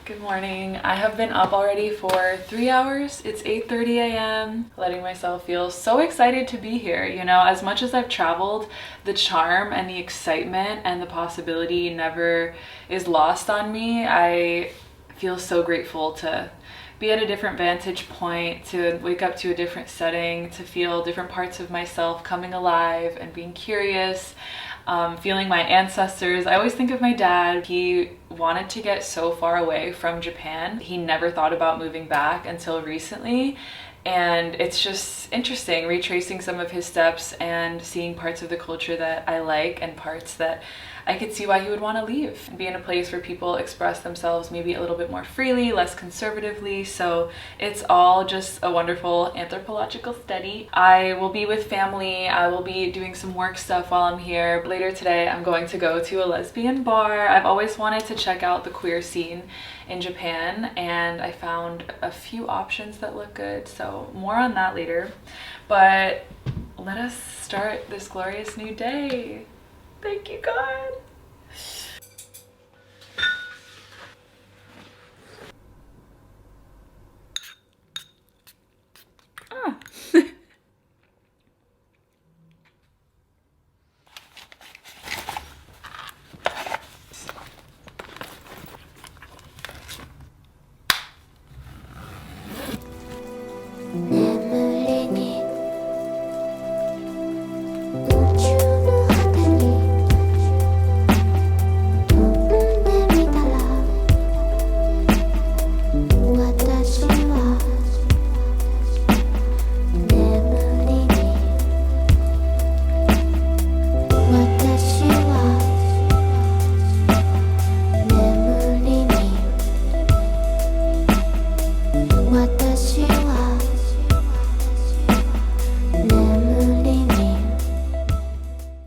Good morning. I have been up already for 3 hours. It's 8:30 a.m. Letting myself feel so excited to be here. You know, as much as I've traveled, the charm and the excitement and the possibility never is lost on me. I feel so grateful to be at a different vantage point, to wake up to a different setting, to feel different parts of myself coming alive and being curious. Feeling my ancestors. I always think of my dad. He wanted to get so far away from Japan. He never thought about moving back until recently. And it's just interesting retracing some of his steps and seeing parts of the culture that I like and parts that I could see why he would want to leave and be in a place where people express themselves maybe a little bit more freely, less conservatively. So it's all just a wonderful anthropological study. I will be with family. I will be doing some work stuff while I'm here. Later today, I'm going to go to a lesbian bar. I've always wanted to check out the queer scene in Japan, and I found a few options that look good. So more on that later. But let us start this glorious new day. Thank you, God. Ah.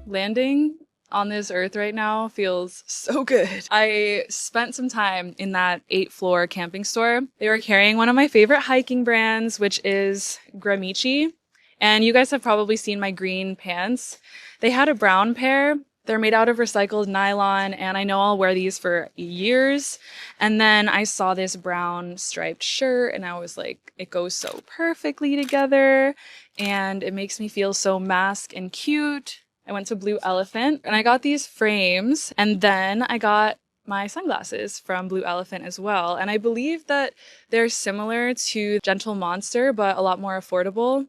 Landing on this earth right now feels so good. I spent some time in that 8th-floor camping store. They were carrying one of my favorite hiking brands, which is Gramici. And you guys have probably seen my green pants. They had a brown pair. They're made out of recycled nylon, and I know I'll wear these for years. And then I saw this brown striped shirt, and I was like, it goes so perfectly together, and it makes me feel so mask and cute. I went to Blue Elephant and I got these frames, and then I got my sunglasses from Blue Elephant as well. And I believe that they're similar to Gentle Monster, but a lot more affordable.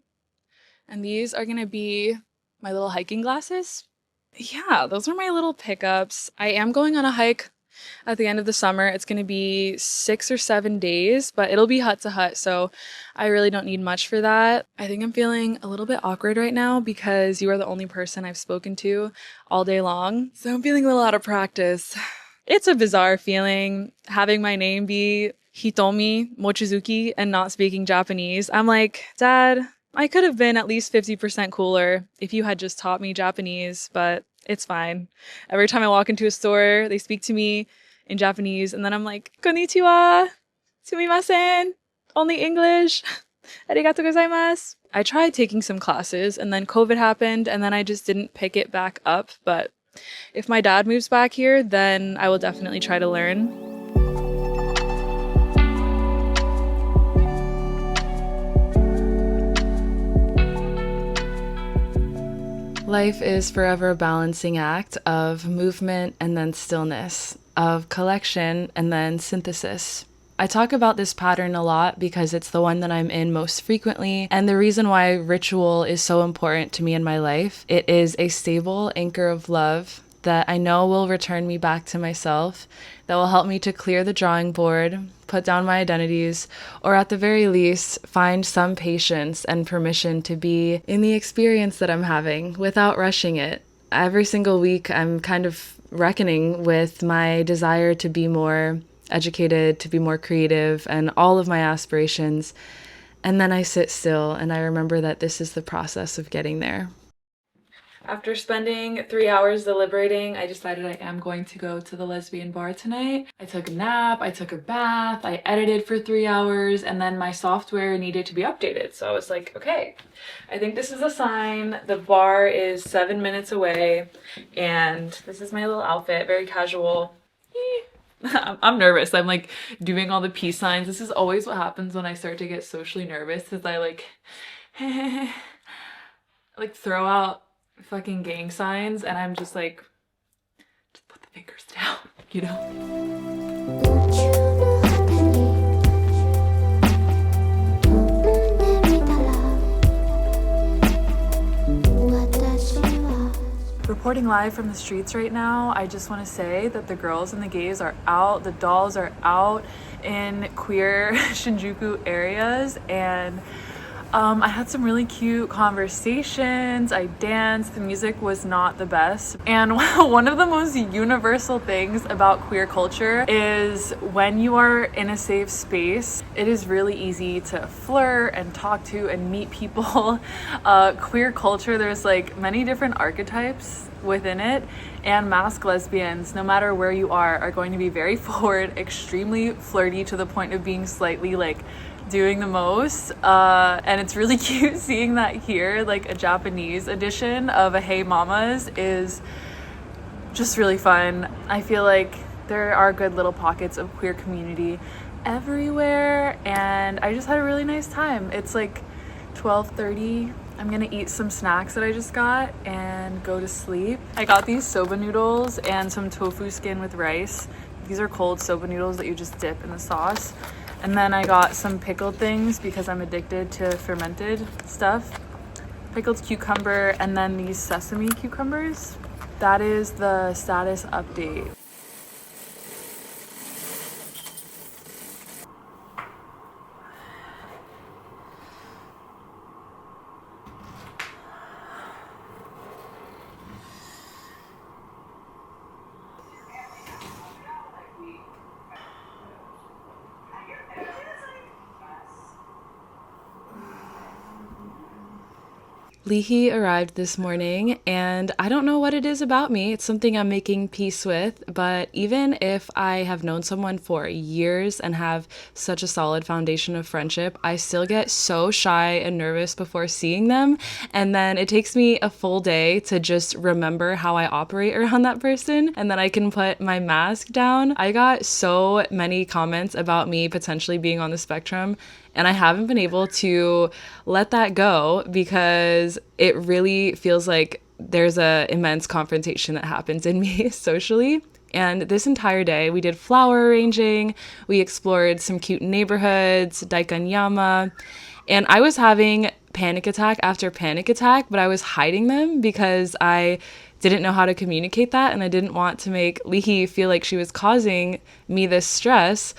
And these are gonna be my little hiking glasses. Yeah, those are my little pickups. I am going on a hike at the end of the summer. It's going to be 6 or 7 days, but it'll be hut to hut, so I really don't need much for that. I think I'm feeling a little bit awkward right now because you are the only person I've spoken to all day long, so I'm feeling a little out of practice. It's a bizarre feeling having my name be Hitomi Mochizuki and not speaking Japanese. I'm like, Dad, I could have been at least 50% cooler if you had just taught me Japanese, but it's fine. Every time I walk into a store, they speak to me in Japanese, and then I'm like, konnichiwa, sumimasen, only English, arigatou gozaimasu. I tried taking some classes, and then COVID happened, and then I just didn't pick it back up, but if my dad moves back here, then I will definitely try to learn. Life is forever a balancing act of movement and then stillness, of collection and then synthesis. I talk about this pattern a lot because it's the one that I'm in most frequently, and the reason why ritual is so important to me in my life. It is a stable anchor of love that I know will return me back to myself, that will help me to clear the drawing board, put down my identities, or at the very least, find some patience and permission to be in the experience that I'm having without rushing it. Every single week, I'm kind of reckoning with my desire to be more educated, to be more creative, and all of my aspirations. And then I sit still and I remember that this is the process of getting there. After spending 3 hours deliberating, I decided I am going to go to the lesbian bar tonight. I took a nap, I took a bath, I edited for 3 hours, and then my software needed to be updated. So I was like, okay, I think this is a sign. The bar is 7 minutes away, and this is my little outfit, very casual. I'm nervous. I'm like doing all the peace signs. This is always what happens when I start to get socially nervous, is I like like throw out fucking gang signs, and I'm just like, just put the fingers down, you know? Reporting live from the streets right now. I just want to say that the girls and the gays are out, the dolls are out in queer Shinjuku areas, and I had some really cute conversations. I danced. The music was not the best. And one of the most universal things about queer culture is when you are in a safe space, it is really easy to flirt and talk to and meet people. Queer culture, there's like many different archetypes within it, and masked lesbians, no matter where you are going to be very forward, extremely flirty, to the point of being slightly like doing the most, and it's really cute seeing that here. Like a Japanese edition of a Hey Mamas is just really fun. I feel like there are good little pockets of queer community everywhere, and I just had a really nice time. It's like 12:30. I'm gonna eat some snacks that I just got and go to sleep. I got these soba noodles and some tofu skin with rice. These are cold soba noodles that you just dip in the sauce. And then I got some pickled things because I'm addicted to fermented stuff. Pickled cucumber, and then these sesame cucumbers. That is the status update. Leahy arrived this morning, and I don't know what it is about me. It's something I'm making peace with, but even if I have known someone for years and have such a solid foundation of friendship, I still get so shy and nervous before seeing them, and then it takes me a full day to just remember how I operate around that person, and then I can put my mask down. I got so many comments about me potentially being on the spectrum, and I haven't been able to let that go because it really feels like there's a immense confrontation that happens in me socially. And this entire day, we did flower arranging, we explored some cute neighborhoods, Daikanyama, and I was having panic attack after panic attack, but I was hiding them because I didn't know how to communicate that, and I didn't want to make Leahy feel like she was causing me this stress.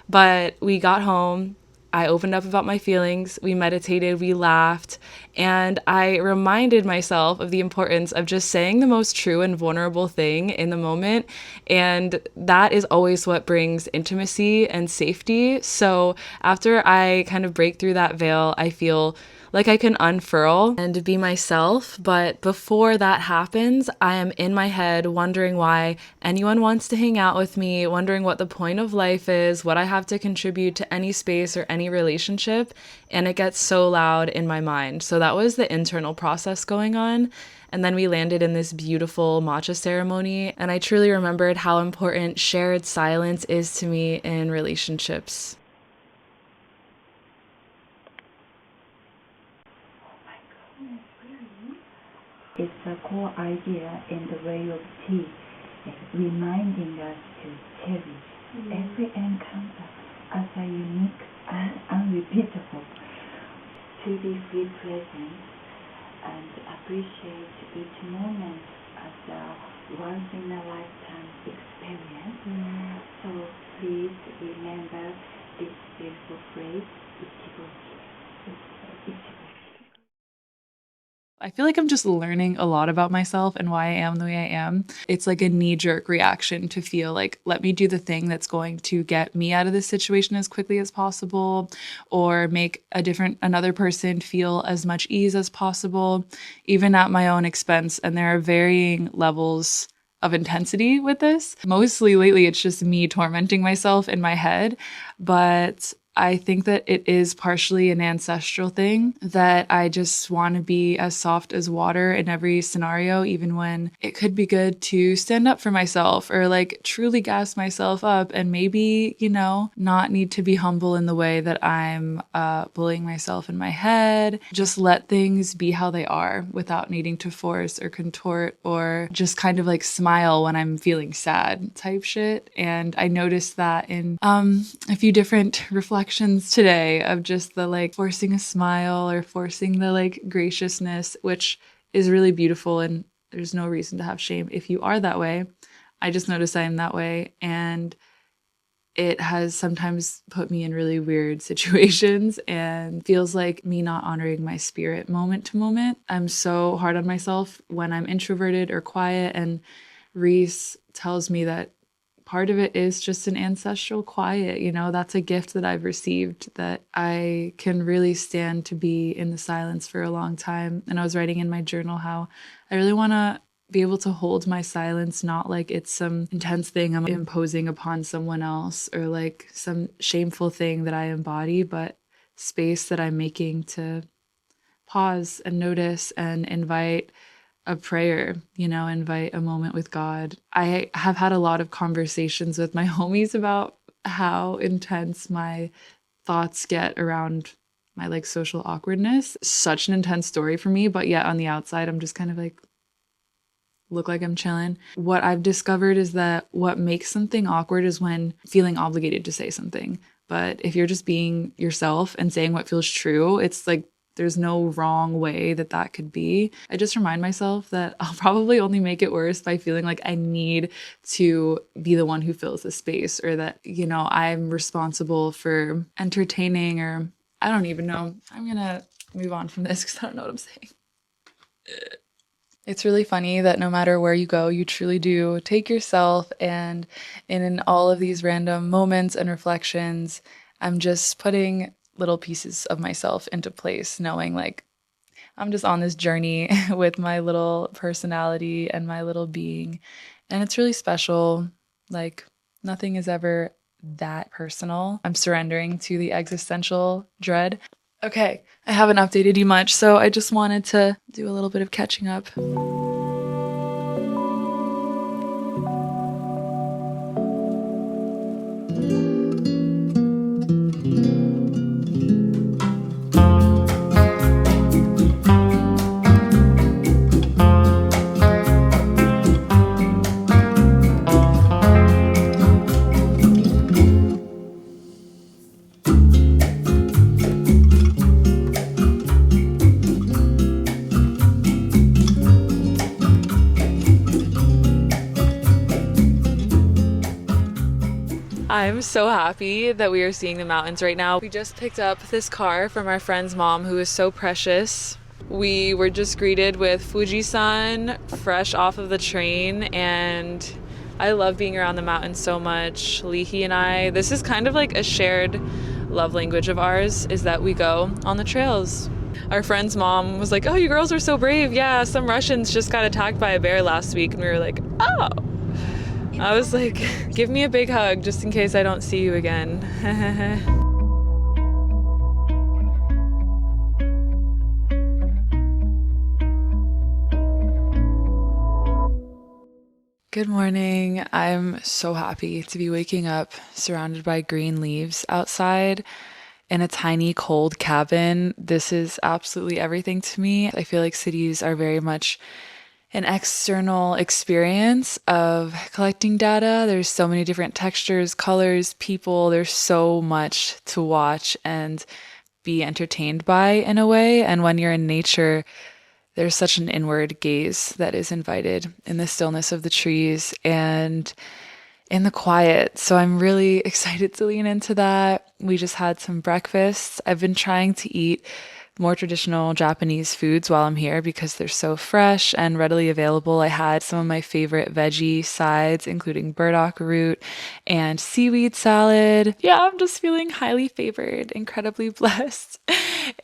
But we got home, I opened up about my feelings, we meditated, we laughed, and I reminded myself of the importance of just saying the most true and vulnerable thing in the moment. And that is always what brings intimacy and safety. So after I kind of break through that veil, I feel like I can unfurl and be myself. But before that happens, I am in my head wondering why anyone wants to hang out with me, wondering what the point of life is, what I have to contribute to any space or any relationship. And it gets so loud in my mind. So that was the internal process going on. And then we landed in this beautiful matcha ceremony. And I truly remembered how important shared silence is to me in relationships. It's a core idea in the way of tea, reminding us to cherish every encounter as a unique and unrepeatable, to be free present and appreciate each moment as a once in a lifetime experience. So please remember this beautiful phrase, ichigoshi. Ichigoshi. I feel like I'm just learning a lot about myself and why I am the way I am. It's like a knee-jerk reaction to feel like, let me do the thing that's going to get me out of this situation as quickly as possible, or make another person feel as much ease as possible, even at my own expense. And there are varying levels of intensity with this. Mostly lately, it's just me tormenting myself in my head, but I think that it is partially an ancestral thing, that I just want to be as soft as water in every scenario, even when it could be good to stand up for myself or like truly gas myself up and maybe, you know, not need to be humble in the way that I'm bullying myself in my head. Just let things be how they are without needing to force or contort or just kind of like smile when I'm feeling sad type shit. And I noticed that in a few different reflections today of just the like forcing a smile or forcing the like graciousness, which is really beautiful. And there's no reason to have shame if you are that way. I just noticed I am that way. And it has sometimes put me in really weird situations and feels like me not honoring my spirit moment to moment. I'm so hard on myself when I'm introverted or quiet. And Reese tells me that part of it is just an ancestral quiet. You know, that's a gift that I've received, that I can really stand to be in the silence for a long time. And I was writing in my journal how I really want to be able to hold my silence, not like it's some intense thing I'm imposing upon someone else or like some shameful thing that I embody, but space that I'm making to pause and notice and invite a prayer, you know, invite a moment with God. I have had a lot of conversations with my homies about how intense my thoughts get around my like social awkwardness. Such an intense story for me, but yet on the outside, I'm just kind of like, look like I'm chilling. What I've discovered is that what makes something awkward is when feeling obligated to say something. But if you're just being yourself and saying what feels true, it's like there's no wrong way that that could be. I just remind myself that I'll probably only make it worse by feeling like I need to be the one who fills the space, or that, you know, I'm responsible for entertaining, or I don't even know. I'm gonna move on from this because I don't know what I'm saying. It's really funny that no matter where you go, you truly do take yourself, and in all of these random moments and reflections, I'm just putting little pieces of myself into place, knowing like I'm just on this journey with my little personality and my little being. And it's really special. Like nothing is ever that personal. I'm surrendering to the existential dread. Okay, I haven't updated you much, so I just wanted to do a little bit of catching up. I'm so happy that we are seeing the mountains right now. We just picked up this car from our friend's mom, who is so precious. We were just greeted with Fuji-san fresh off of the train, and I love being around the mountains so much. Lihi and I, this is kind of like a shared love language of ours, is that we go on the trails. Our friend's mom was like, "Oh, you girls are so brave. Yeah, some Russians just got attacked by a bear last week." And we were like, "Oh." I was like, give me a big hug just in case I don't see you again. Good morning. I'm so happy to be waking up surrounded by green leaves outside in a tiny cold cabin. This is absolutely everything to me. I feel like cities are very much an external experience of collecting data. There's so many different textures, colors, people. There's so much to watch and be entertained by in a way. And when you're in nature, there's such an inward gaze that is invited in the stillness of the trees and in the quiet. So I'm really excited to lean into that. We just had some breakfast. I've been trying to eat more traditional Japanese foods while I'm here because they're so fresh and readily available. I had some of my favorite veggie sides, including burdock root and seaweed salad. Yeah, I'm just feeling highly favored, incredibly blessed.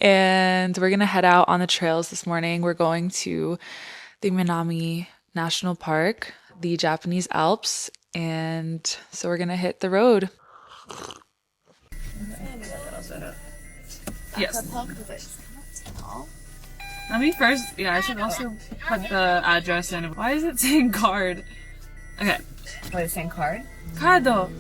And we're going to head out on the trails this morning. We're going to the Minami National Park, the Japanese Alps, and so we're going to hit the road. Yes. Let me first, I should also put the address in. Why is it saying card? Okay. What is saying card? Cardo.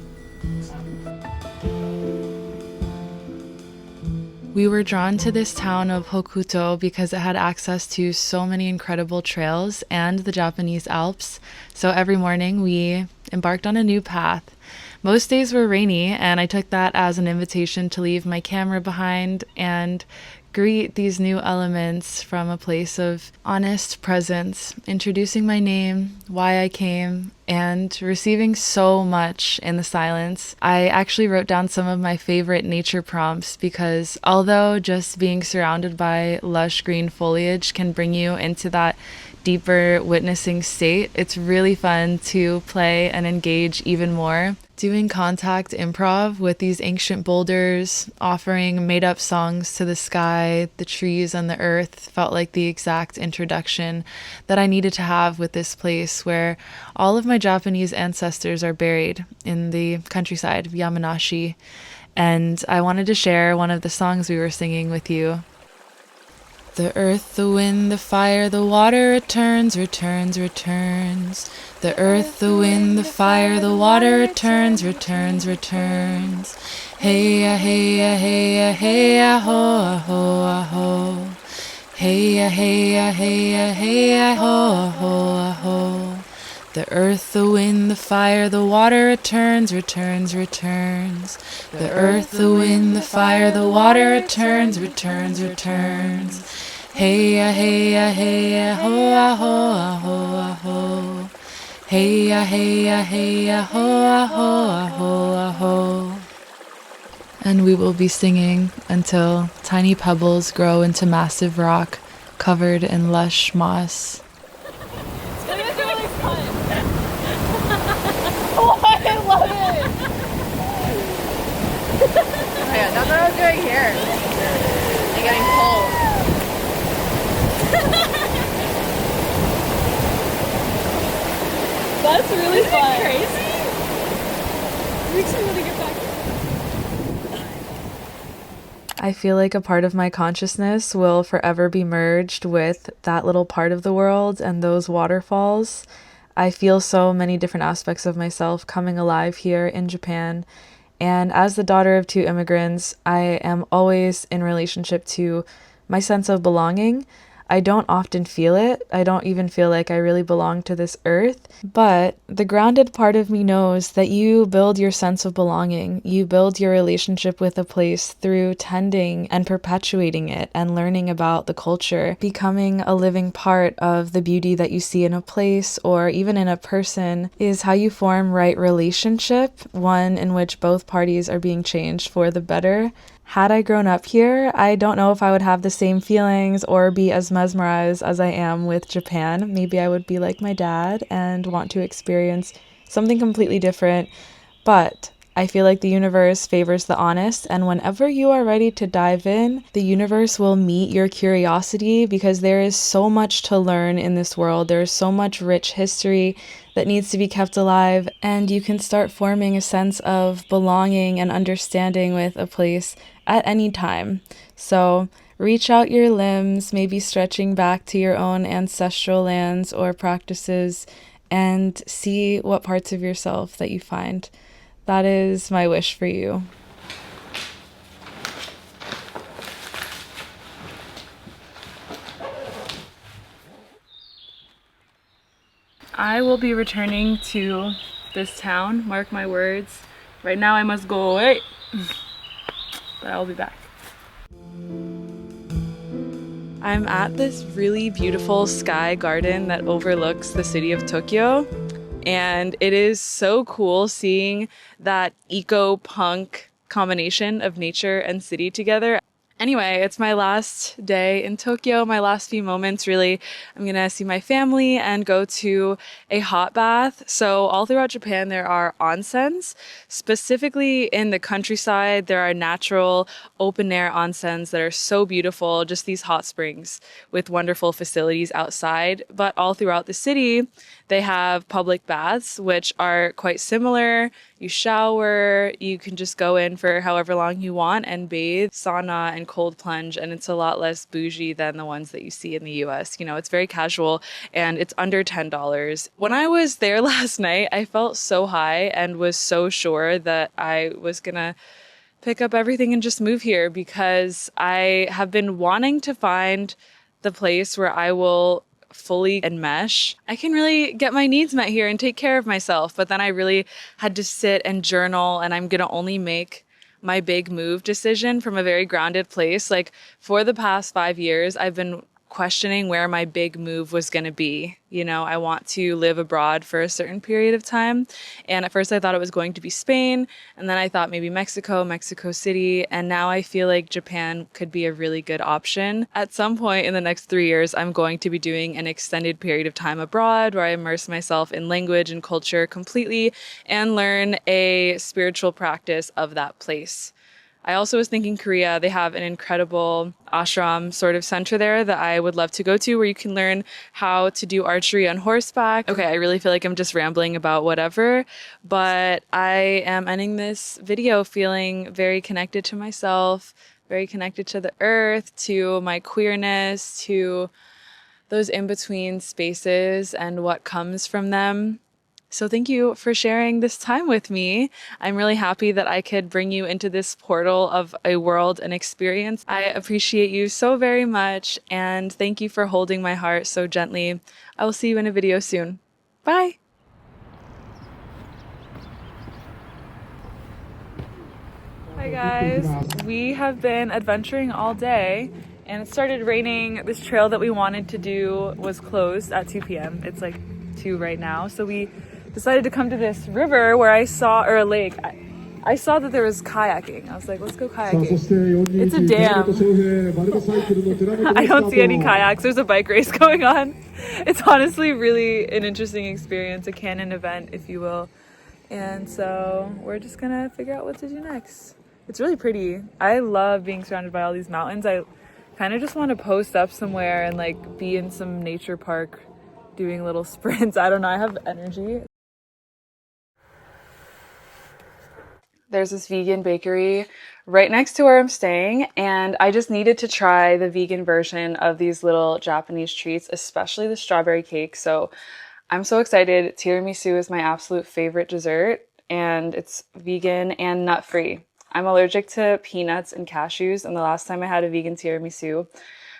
We were drawn to this town of Hokuto because it had access to so many incredible trails and the Japanese Alps. So every morning we embarked on a new path. Most days were rainy, and I took that as an invitation to leave my camera behind and greet these new elements from a place of honest presence, introducing my name, why I came, and receiving so much in the silence. I actually wrote down some of my favorite nature prompts because although just being surrounded by lush green foliage can bring you into that deeper witnessing state, it's really fun to play and engage even more. Doing contact improv with these ancient boulders, offering made-up songs to the sky, the trees, and the earth felt like the exact introduction that I needed to have with this place where all of my Japanese ancestors are buried in the countryside of Yamanashi. And I wanted to share one of the songs we were singing with you. The earth, the wind, the fire, the water returns, returns, returns. The earth, the wind, the fire, the water returns, returns, returns. Hey ya, hey ya, hey ya, hey ya, ho, ah, ho, ah, ho. Hey ya, hey ya, hey ya, hey ya, ho, ah, ho, ah, ho. The earth, the wind, the fire, the water returns, returns, returns. The earth, the wind, the fire, the water returns, returns, returns. Hey ya, hey ya, hey ya, ho, ah, ho, ah, ho, ah, ho. Hey ya, hey ya, hey ya, ho, ah, ho, ah, ho, ah, ho. And we will be singing until tiny pebbles grow into massive rock covered in lush moss. I love it! Oh yeah, that's what I was doing here. I'm getting cold. That's really fun. Crazy? We should really get back. I feel like a part of my consciousness will forever be merged with that little part of the world and those waterfalls. I feel so many different aspects of myself coming alive here in Japan. And as the daughter of two immigrants, I am always in relationship to my sense of belonging. I don't often feel it. I don't even feel like I really belong to this earth. But the grounded part of me knows that you build your sense of belonging. You build your relationship with a place through tending and perpetuating it and learning about the culture. Becoming a living part of the beauty that you see in a place or even in a person is how you form right relationship, one in which both parties are being changed for the better. Had I grown up here, I don't know if I would have the same feelings or be as mesmerized as I am with Japan. Maybe I would be like my dad and want to experience something completely different. But I feel like the universe favors the honest, and whenever you are ready to dive in, the universe will meet your curiosity because there is so much to learn in this world. There is so much rich history that needs to be kept alive, and you can start forming a sense of belonging and understanding with a place at any time. So reach out your limbs, maybe stretching back to your own ancestral lands or practices, and see what parts of yourself that you find. That is my wish for you. I will be returning to this town, mark my words. Right now I must go away, but I'll be back. I'm at this really beautiful sky garden that overlooks the city of Tokyo. And it is so cool seeing that eco-punk combination of nature and city together. Anyway, it's my last day in Tokyo, my last few moments really. I'm gonna see my family and go to a hot bath. So all throughout Japan there are onsens. Specifically in the countryside, there are natural open-air onsens that are so beautiful, just these hot springs with wonderful facilities outside. But all throughout the city, they have public baths, which are quite similar. You shower, you can just go in for however long you want and bathe. Sauna and cold plunge, and it's a lot less bougie than the ones that you see in the US. You know, it's very casual and it's under $10. When I was there last night, I felt so high and was so sure that I was gonna pick up everything and just move here, because I have been wanting to find the place where I will fully enmesh. I can really get my needs met here and take care of myself. But then I really had to sit and journal, and I'm going to only make my big move decision from a very grounded place. Like, for the past 5 years, I've been questioning where my big move was going to be. You know, I want to live abroad for a certain period of time. And at first I thought it was going to be Spain. And then I thought maybe Mexico, Mexico City. And now I feel like Japan could be a really good option. At some point in the next 3 years, I'm going to be doing an extended period of time abroad where I immerse myself in language and culture completely and learn a spiritual practice of that place. I also was thinking Korea. They have an incredible ashram sort of center there that I would love to go to, where you can learn how to do archery on horseback. Okay, I really feel like I'm just rambling about whatever, but I am ending this video feeling very connected to myself, very connected to the earth, to my queerness, to those in-between spaces and what comes from them. So thank you for sharing this time with me. I'm really happy that I could bring you into this portal of a world and experience. I appreciate you so very much, and thank you for holding my heart so gently. I will see you in a video soon. Bye! Hi guys, we have been adventuring all day, and it started raining. This trail that we wanted to do was closed at 2 p.m. It's like 2 right now, so we decided to come to this river where I saw, or a lake. I saw that there was kayaking. I was like, let's go kayaking. It's a dam. I don't see any kayaks. There's a bike race going on. It's honestly really an interesting experience, a canon event, if you will. And so we're just gonna figure out what to do next. It's really pretty. I love being surrounded by all these mountains. I kind of just want to post up somewhere and like be in some nature park doing little sprints. I don't know, I have energy. There's this vegan bakery right next to where I'm staying, and I just needed to try the vegan version of these little Japanese treats, especially the strawberry cake. So I'm so excited. Tiramisu is my absolute favorite dessert, and it's vegan and nut-free. I'm allergic to peanuts and cashews, and the last time I had a vegan tiramisu,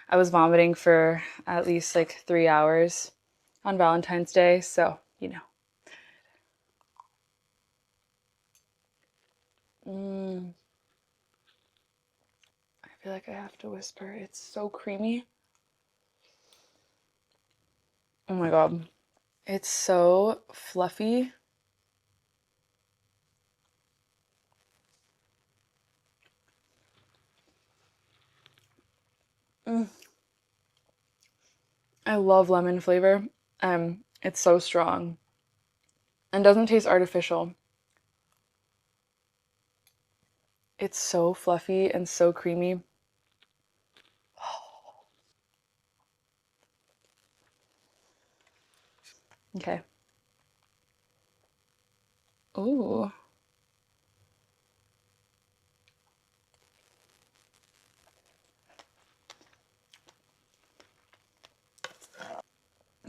I was vomiting for at least like 3 hours on Valentine's Day, so, you know. I feel like I have to whisper. It's so creamy. Oh my god. It's so fluffy. I love lemon flavor. It's so strong and doesn't taste artificial. It's so fluffy and so creamy. Okay. Ooh.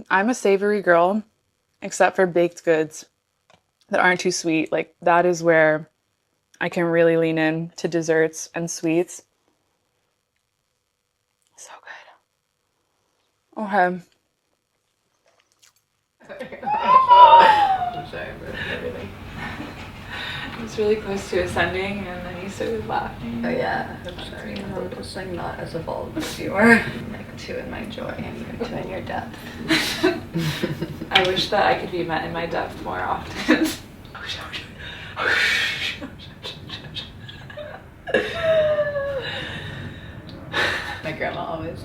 I'm a savory girl, except for baked goods that aren't too sweet. Like, that is where I can really lean in to desserts and sweets. So good. Okay. I'm sorry for everything. I was really close to ascending, and then you started laughing. Oh yeah, I'm sorry. I'm just like not as evolved as you are. Like 2 in my joy and you're 2 in your depth. I wish that I could be met in my depth more often. My grandma always